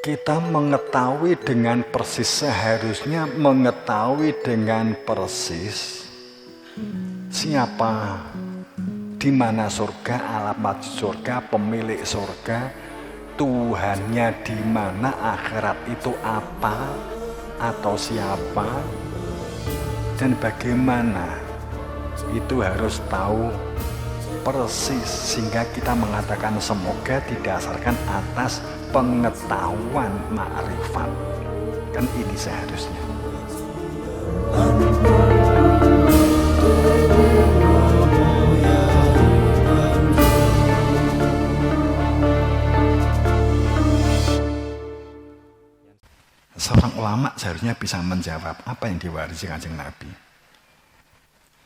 kita mengetahui dengan persis, seharusnya mengetahui dengan persis siapa, di mana surga, alamat surga, pemilik surga, Tuhannya di mana, akhirat itu apa atau siapa dan bagaimana. Itu harus tahu persis, sehingga kita mengatakan semoga didasarkan atas pengetahuan ma'rifat. Kan ini seharusnya. Seorang ulama seharusnya bisa menjawab apa yang diwarisi Kanjeng Nabi.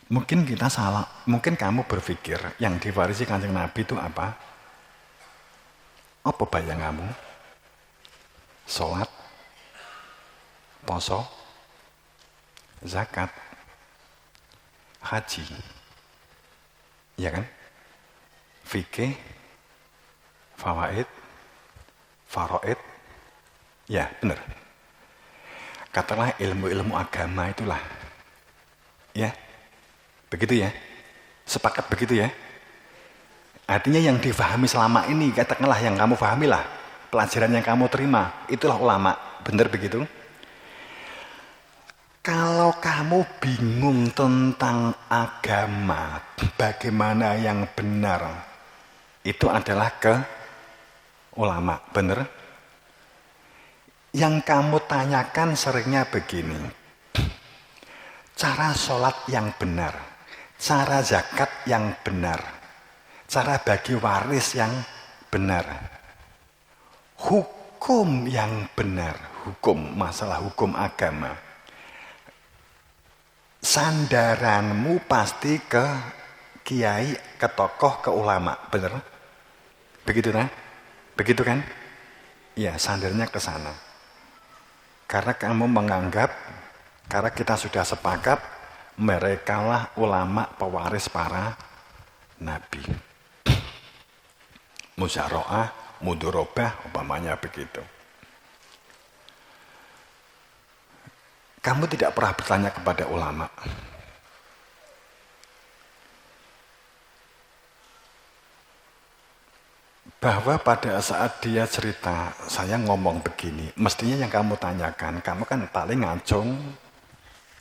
Mungkin kita salah, mungkin kamu berpikir yang diwarisi Kanjeng Nabi itu apa? Apa bayanganmu? Sholat, poso, zakat, haji, ya kan? Fikih, fawaid, faraid, ya benar. Katakanlah ilmu-ilmu agama itulah, ya. Begitu ya? Sepakat begitu ya? Artinya yang difahami selama ini, katakanlah yang kamu pahamilah, pelajaran yang kamu terima, itulah ulama. Benar begitu? Kalau kamu bingung tentang agama, bagaimana yang benar, itu adalah ke ulama. Benar? Yang kamu tanyakan seringnya begini, cara sholat yang benar, cara zakat yang benar, cara bagi waris yang benar, hukum yang benar, hukum, masalah hukum agama. Sandaranmu pasti ke kiai, ke tokoh, ke ulama, benar? Begitu kan? Begitu kan? Ya, sandarnya ke sana. Karena kamu menganggap, karena kita sudah sepakat, merekalah ulama pewaris para nabi. Musyaroah, mudorobah, umpamanya begitu. Kamu tidak pernah bertanya kepada ulama. Bahwa pada saat dia cerita, saya ngomong begini, mestinya yang kamu tanyakan, kamu kan paling ngacung,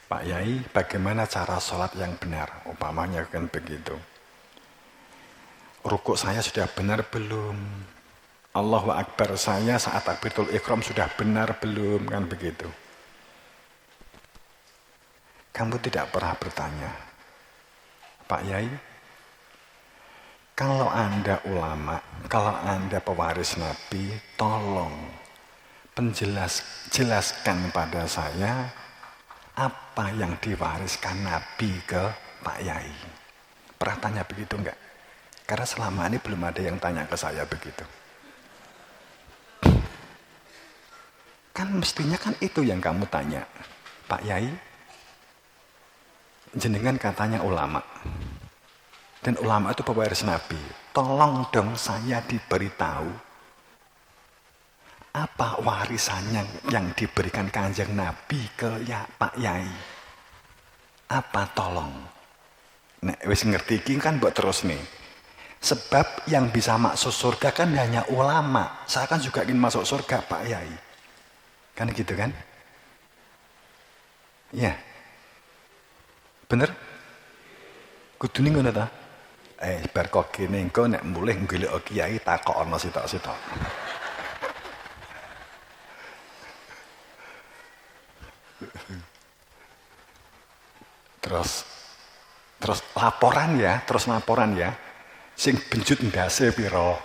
Pak Yai, bagaimana cara sholat yang benar? Umpamanya kan begitu. Rukuk saya sudah benar belum? Allahu Akbar saya saat takbiratul ihram sudah benar belum? Kan begitu. Kamu tidak pernah bertanya, Pak Yai, kalau Anda ulama, kalau Anda pewaris Nabi, tolong jelaskan pada saya apa yang diwariskan Nabi ke Pak Yai. Pernah tanya begitu enggak? Karena selama ini belum ada yang tanya ke saya begitu. Kan mestinya kan itu yang kamu tanya. Pak Yai, jenengan katanya ulama. Dan ulama itu pewaris Nabi. Tolong dong saya diberitahu apa warisannya yang diberikan Kanjeng Nabi ke Pak Yai. Apa tolong? Nek wis ngerti iki kan mbok terus nih. Sebab yang bisa masuk surga kan hanya ulama. Saya kan juga ingin masuk surga Pak Yai. Kan gitu kan? Ya. Bener? Kudune ngono ta? Bar kok kene engko nek mulih nggolek kiai takokno sitok-sitok. Terus laporan ya. Sing benjut ndase pira?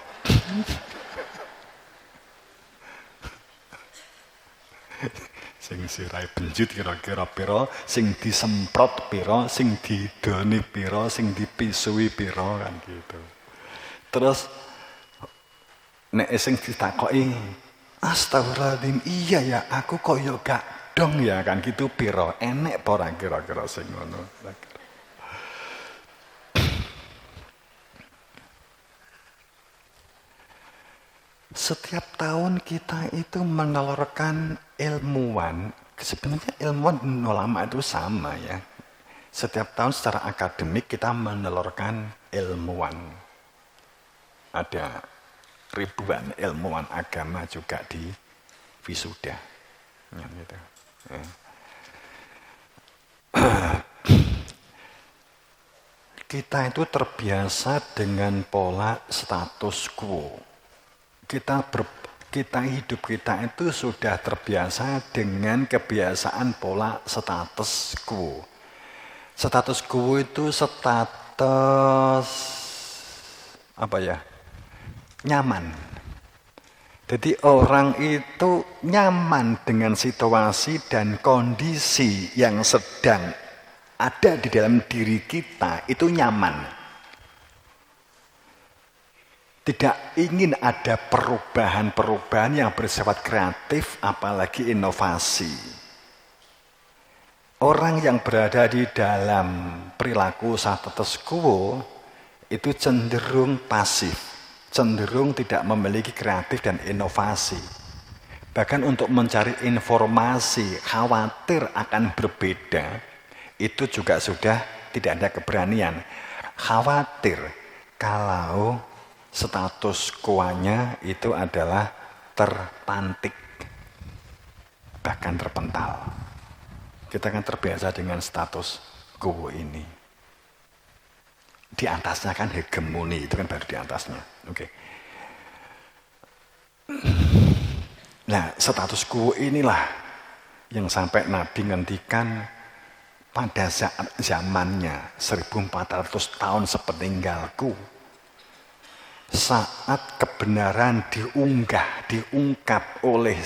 Sing sirai benjut kira-kira pira, sing disemprot pira, sing didoni pira, sing dipisui pira, kan gitu. Terus nek sing ditakoki, astagfirullahaladzim, iya ya aku kok yo gak dong ya, kan gitu pira, enek apa ora kira-kira sing ngono. Setiap tahun kita itu menelurkan ilmuwan. Sebenarnya ilmuwan dan ulama itu sama ya. Setiap tahun secara akademik kita menelurkan ilmuwan. Ada ribuan ilmuwan agama juga di wisuda. Ya, gitu. Ya. Kita itu terbiasa dengan pola status quo. Hidup kita itu sudah terbiasa dengan kebiasaan pola status quo. Status quo itu status apa ya? Nyaman. Jadi orang itu nyaman dengan situasi dan kondisi yang sedang ada di dalam diri kita, itu nyaman. Tidak ingin ada perubahan-perubahan yang bersifat kreatif, apalagi inovasi. Orang yang berada di dalam perilaku status quo itu cenderung pasif, cenderung tidak memiliki kreatif dan inovasi. Bahkan untuk mencari informasi, khawatir akan berbeda, itu juga sudah tidak ada keberanian. Khawatir kalau status quo-nya itu adalah terpantik, bahkan terpental. Kita kan terbiasa dengan status quo ini. Di atasnya kan hegemoni, itu kan baru di atasnya. Oke. Nah, status quo inilah yang sampai Nabi ngendikan pada saat zamannya 1400 tahun sepeninggalku. Saat kebenaran diungkap oleh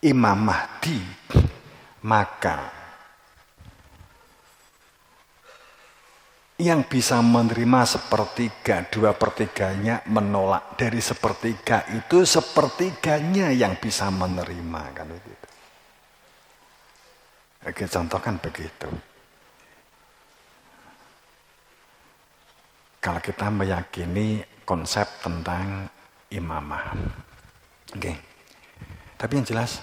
Imam Mahdi, maka yang bisa menerima sepertiga, 2/3 menolak. Dari sepertiga itu sepertiganya yang bisa menerima, kan begitu. Oke, contoh kan begitu. Kalau kita meyakini konsep tentang imamah. Oke. Tapi yang jelas,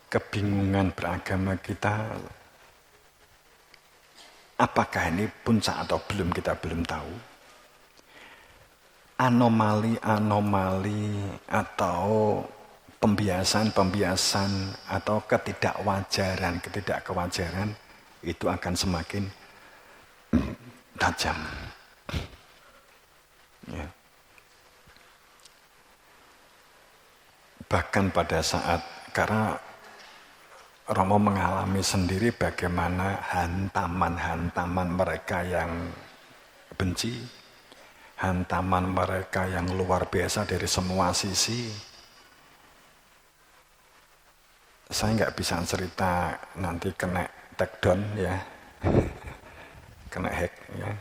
kebingungan beragama kita, apakah ini puncak atau belum, kita belum tahu. Anomali-anomali atau pembiasan-pembiasan atau ketidakkewajaran itu akan semakin tajam. Ya. Bahkan pada saat, karena Romo mengalami sendiri bagaimana hantaman-hantaman mereka yang benci, hantaman mereka yang luar biasa dari semua sisi. Saya nggak bisa cerita, nanti kena take down ya, kena hack ya.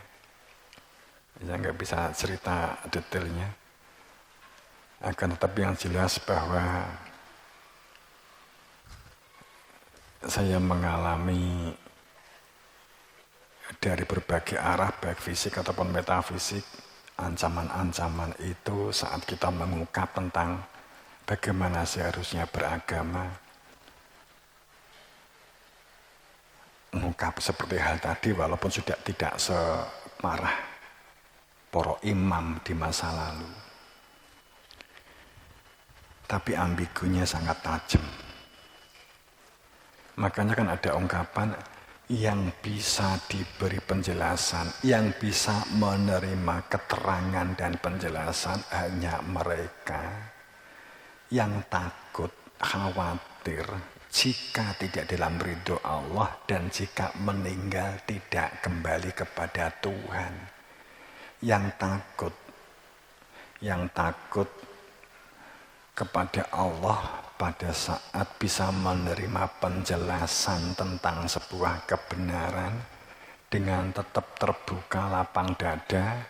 Saya nggak bisa cerita detailnya. Akan tetapi yang jelas bahwa saya mengalami dari berbagai arah, baik fisik ataupun metafisik, ancaman-ancaman itu saat kita mengungkap tentang bagaimana seharusnya beragama. Mengungkap seperti hal tadi, walaupun sudah tidak separah para imam di masa lalu. Tapi ambigunya sangat tajam. Makanya kan ada ungkapan, yang bisa diberi penjelasan, yang bisa menerima keterangan dan penjelasan hanya mereka yang takut, khawatir jika tidak dalam ridho Allah dan jika meninggal tidak kembali kepada Tuhan. Yang takut kepada Allah pada saat bisa menerima penjelasan tentang sebuah kebenaran dengan tetap terbuka lapang dada,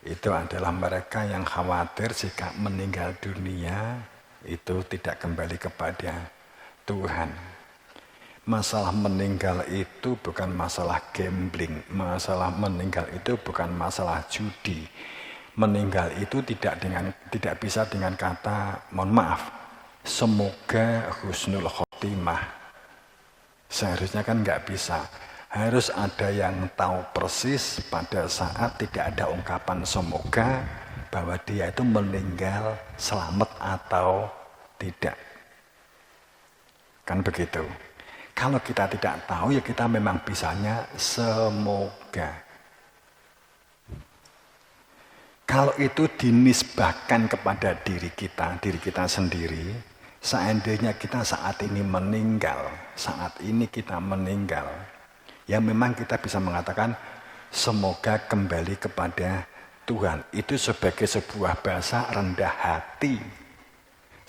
itu adalah mereka yang khawatir jika meninggal dunia itu tidak kembali kepada Tuhan. Masalah meninggal itu bukan masalah gambling, masalah meninggal itu bukan masalah judi, Meninggal itu tidak bisa dengan kata mohon maaf. Semoga husnul khotimah. Seharusnya kan nggak bisa. Harus ada yang tahu persis pada saat tidak ada ungkapan semoga bahwa dia itu meninggal selamat atau tidak. Kan begitu. Kalau kita tidak tahu ya kita memang bisanya semoga. Kalau itu dinisbahkan kepada diri kita sendiri, seandainya kita saat ini meninggal, ya memang kita bisa mengatakan semoga kembali kepada Tuhan. Itu sebagai sebuah bahasa rendah hati,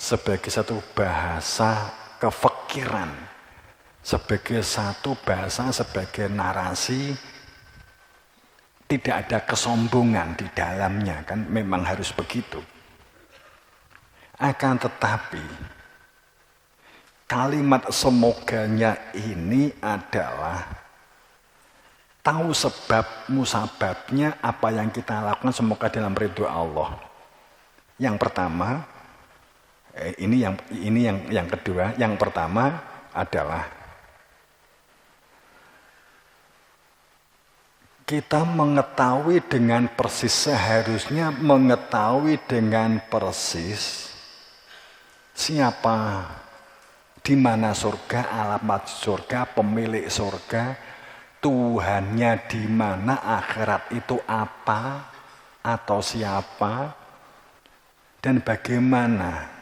sebagai satu bahasa kefikiran, sebagai satu bahasa, sebagai narasi. Tidak ada kesombongan di dalamnya, kan memang harus begitu. Akan tetapi kalimat semoganya ini adalah tahu sebab musababnya apa yang kita lakukan semoga dalam ridho Allah. Yang pertama, yang kedua, yang pertama adalah kita mengetahui dengan persis, seharusnya mengetahui dengan persis siapa, di mana surga, alamat surga, pemilik surga, Tuhannya di mana, akhirat itu apa atau siapa, dan bagaimana.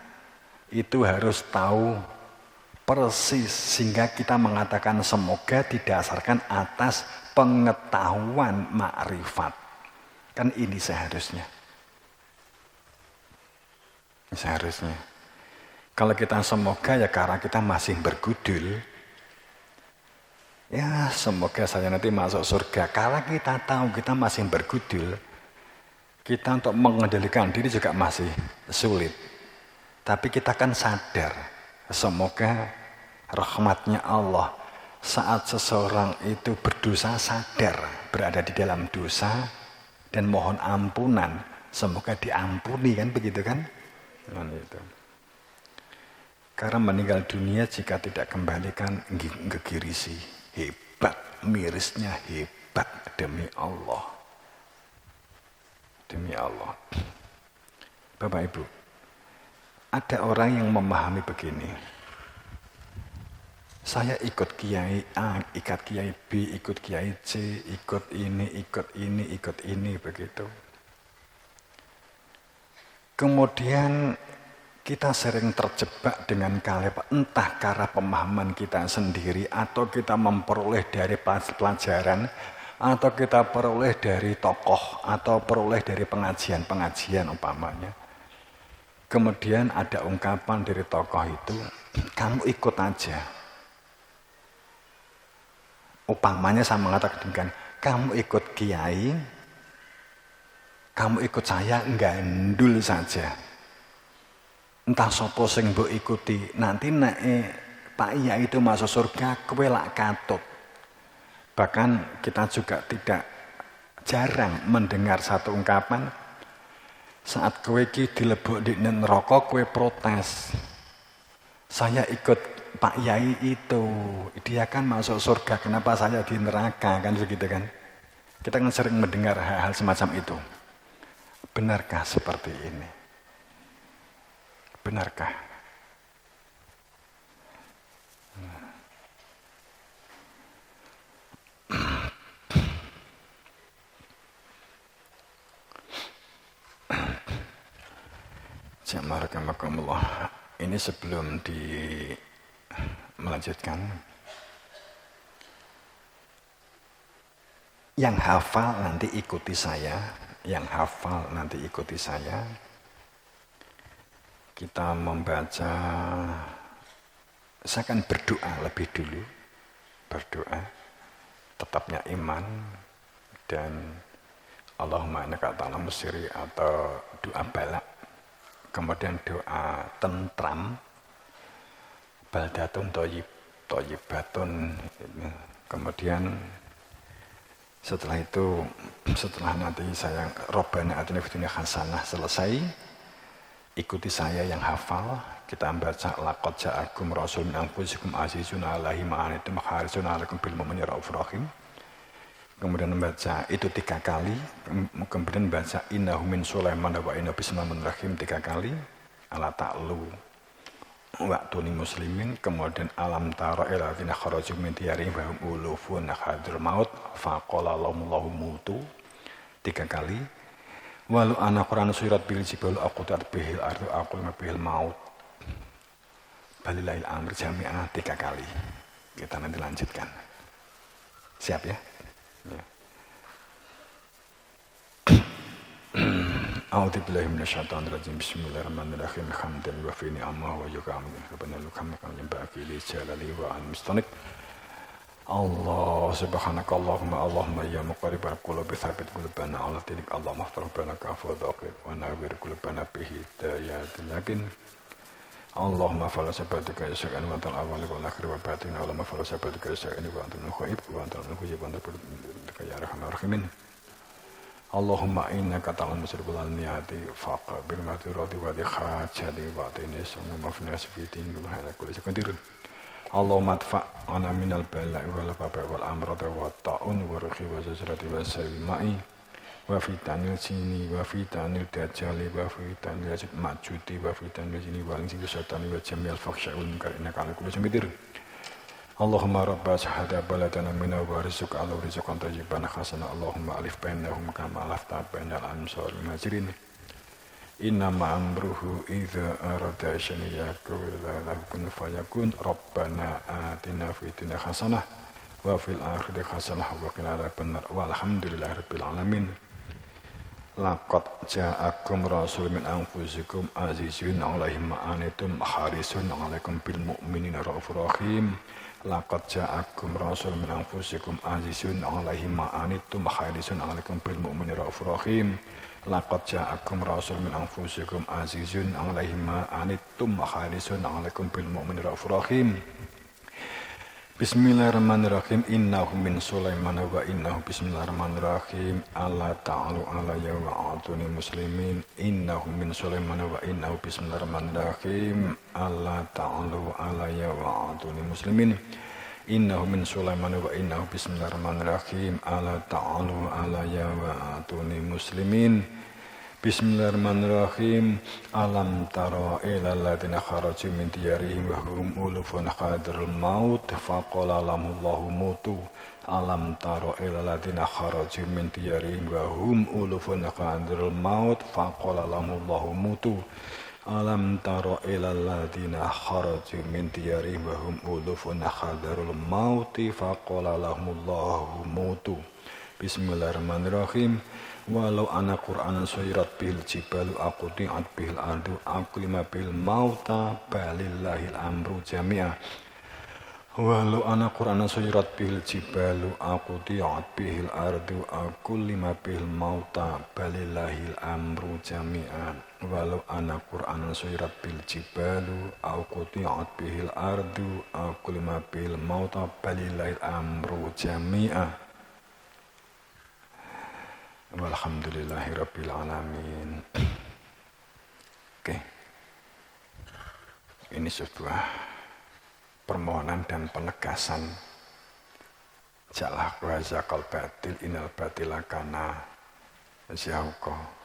Itu harus tahu persis sehingga kita mengatakan semoga didasarkan atas pengetahuan makrifat. Kan ini seharusnya. Kalau kita semoga ya karena kita masih bergudul. Ya semoga saya nanti masuk surga. Kalau kita tahu kita masih bergudul, kita untuk mengendalikan diri juga masih sulit. Tapi kita kan sadar, semoga rahmatnya Allah. Saat seseorang itu berdosa sadar berada di dalam dosa dan mohon ampunan, semoga diampuni, kan begitu kan? Itu. Karena meninggal dunia jika tidak kembali kan gegirisi, hebat, mirisnya hebat demi Allah. Demi Allah. Bapak Ibu, ada orang yang memahami begini. Saya ikut kiai A, ikut kiai B, ikut kiai C, ikut ini, begitu. Kemudian kita sering terjebak dengan kalimat, entah karena pemahaman kita sendiri, atau kita memperoleh dari pelajaran, atau kita peroleh dari tokoh, atau peroleh dari pengajian umpamanya. Kemudian ada ungkapan dari tokoh itu, kamu ikut aja. Umpamanya saya mengatakan demikian, kamu ikut kiai, kamu ikut saya, gandul saja. Entah sopo sing mbok ikuti, nanti Pak Iya itu masuk surga, kowe lak katut. Bahkan kita juga tidak jarang mendengar satu ungkapan, saat kowe ki dilebok di neraka kowe protes. Saya ikut Pak Yai itu, dia kan masuk surga, kenapa saya di neraka, kan begitu kan? Kita kan sering mendengar hal-hal semacam itu. Benarkah seperti ini? Benarkah? Jazakumullah. Ini sebelum melanjutkan, yang hafal nanti ikuti saya, kita membaca, saya akan berdoa lebih dulu, tetapnya iman, dan Allahumma innaka ta'lamu sirri atau doa balak, kemudian doa tentram, baldatun thayyibatun, kemudian Setelah itu, setelah nanti saya Robbana atina fid dunya hasanah selesai, ikuti saya yang hafal. Kita baca laqad ja'akum rasulun min anfusikum azizun 'alaihi ma anittum harisun 'alaikum bil mu'minina raufur rahim. Kemudian membaca itu 3 kali, kemudian baca innahu min Sulaiman wa innahu bismillahirrahmanirrahim 3 kali, ala ta'lu wa'tuni muslimin, kemudian alam tara ila ladzina kharaju min diyarihim wa hum ulufun hadirul maut faqala lahumullahu mutu 3 kali. Walau ana Qur'an surat bil jibal aqutat bihil ardu aqul bihil maut balilahil amr jami'ah 3 kali. Kita nanti lanjutkan. Siap ya? Ya. A'udzu billahi minasyaitonir rajim. Bismillahirrahmanirrahim. Hamdan wa fi ni'amah wa yukamil. Rabbana lakam baqi li jalali wa an mustanik. Allah subhanaka Allahumma ya muqarribal qulubi tsabbit qulubana ala dinik. Allahumma ighfir lana ka'fu dzaqir wa nawwir qulubana bi hidayatil yakin. Allahumma fala sabatika yasa'an wa antal awwal wal akhir wa batin. Allahumma fala sabatika yasa'an wa antal mukhayib wa antal mukhayib wa antal ya arhamar rahimin. Allahumma innaka ta'lamu sirral niyati faqbil maturati wa dikhajati wa atini sunu mafnas fi din wa ala kulli qadir. Allahumma adfa'na minal bala'i wal baba'i wal amrati wa ta'un wa rikhi wa zazrati wa sawima'i wa fitanil sini wa fitanil dajjali wa fitanil yazid majuti wa fitanil sini wa lingsi syaitan wa jamil fakhsya'ul munkar innaka ala kulli qadir. Allahumma rabba sahada baladana minna wa rizqa ala rizqan tayyiban hasana. Allahumma alif bainahum kama alafta bainal ansar muhajirin. Inna ma'amruhu idza arada syai'an yaqulu lahu kun fayakun. Rabbana atina fid dunya hasanah wa fil akhirati hasanah wa qina adzabannar. Walhamdulillahirabbil alamin. Laqad ja'akum rasulun min anfusikum azizun 'alaihi ma anittum harisun 'alaikum bil mu'minina raufur rahim. Laqad ja'akum rasulun min anfusikum azizun 'alaihi ma anittum harisun 'alaikum bil mu'minina raufur rahim. Laqad ja'akum rasulun min anfusikum azizun 'alaihi ma anittum harisun 'alaikum bil mu'minina raufur rahim. Bismillahirrahmanirrahim. Innahu min Sulaiman wa innahu bismillahirrahmanirrahim. Alla ta'alu alayya wa atuni muslimin. Innahu min Sulaiman wa innahu bismillahirrahmanirrahim. Alla ta'alu alayya wa atuni muslimin. Innahu min Sulaiman wa innahu bismillahirrahmanirrahim. Alla ta'alu alayya wa atuni muslimin. Bismillahirrahmanirrahim. Alam tara ila ladzina kharaju min diyarihim wa hum ulufun hadirul maut faqala lahumullahu mutu. Alam tara ila ladzina kharaju min diyarihim wa hum ulufun hadirul maut faqala lahumullahu mutu. Alam tara ila ladzina kharaju min diyarihim wa hum ulufun hadirul maut faqala lahumullahu mutu. Bismillahirrahmanirrahim. Walau ana Qur'anan suyirat bil jibalu aquti'at bil ardu aqulima bil mauta balillahil amru jami'a. Walau ana Qur'anan suyirat bil jibalu aquti'at bil ardu aqulima bil mauta balillahil amru jami'a. Walau ana Qur'anan suyirat bil jibalu aquti'at bil ardu aqulima bil mauta balillahil amru jami'a. Walhamdulillahirabbil alamin. Oke. Ini sebuah permohonan dan penegasan. Jalah wa zakal batil inal batila kana zauqa.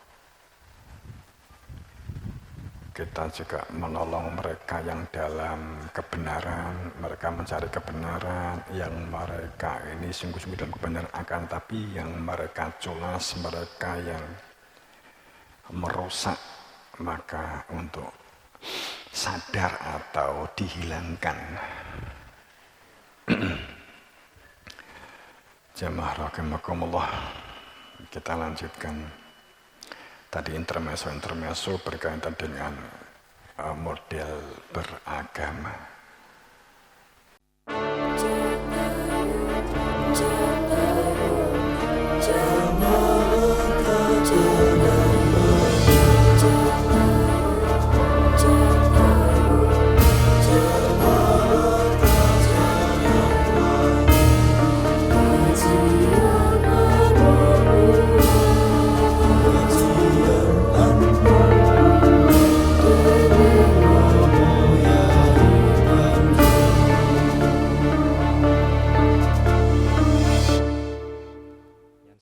Kita juga menolong mereka yang dalam kebenaran, mereka mencari kebenaran, yang mereka ini sungguh-sungguh dalam kebenaran akan, tapi yang mereka culas, mereka yang merusak, maka untuk sadar atau dihilangkan. Jamaah rahimakumullah, kita lanjutkan. Tadi intermezzo berkaitan dengan model beragama.